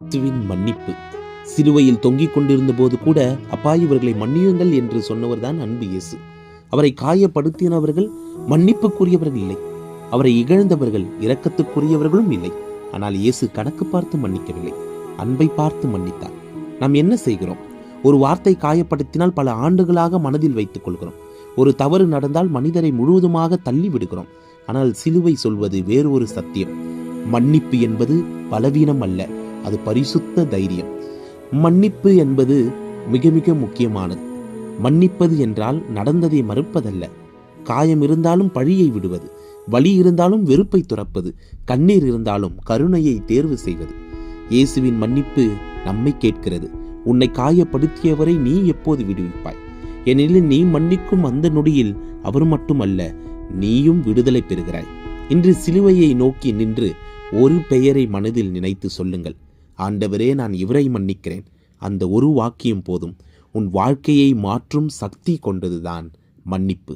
இயேசுவின் மன்னிப்பு. சிலுவையில் தொங்கிக் கொண்டிருந்த போது கூட அப்பா இவர்களை மன்னியுங்கள் என்று சொன்னவர்தான் அன்பு இயேசு. அவரை காயப்படுத்தினவர்கள் மன்னிப்புக்குரியவர்கள் இல்லை, அவரை இகழ்ந்தவர்கள் இரக்கத்துக்குரியவர்களும் இல்லை. ஆனால் இயேசு கணக்கு பார்த்து மன்னிக்கவில்லை, அன்பை பார்த்து மன்னித்தார். நாம் என்ன செய்கிறோம்? ஒரு வார்த்தை காயப்படுத்தினால் பல ஆண்டுகளாக மனதில் வைத்துக் கொள்கிறோம். ஒரு தவறு நடந்தால் மனிதரை முழுவதுமாக தள்ளி விடுகிறோம். ஆனால் சிலுவை சொல்வது வேறு ஒரு சத்தியம். மன்னிப்பு என்பது பலவீனம் அல்ல, அது பரிசுத்த தைரியம். மன்னிப்பு என்பது மிக மிக முக்கியமானது. மன்னிப்பது என்றால் நடந்ததை மறுப்பதல்ல. காயம் இருந்தாலும் பழியை விடுவது, வலி இருந்தாலும் வெறுப்பை துறப்பது, கண்ணீர் இருந்தாலும் கருணையை தேர்வு செய்வது. இயேசுவின் மன்னிப்பு நம்மை கேட்கிறது. உன்னை காயப்படுத்தியவரை நீ எப்போது விடுவிப்பாய்? ஏனெனில் நீ மன்னிக்கும் அந்த நொடியில் அவர் மட்டுமல்ல, நீயும் விடுதலை பெறுகிறாய். இன்று சிலுவையை நோக்கி நின்று ஒரு பெயரை மனதில் நினைத்து சொல்லுங்கள், ஆண்டவரே, நான் இவரை மன்னிக்கிறேன். அந்த ஒரு வாக்கியம் போதும். உன் வாழ்க்கையை மாற்றும் சக்தி கொண்டதுதான் மன்னிப்பு.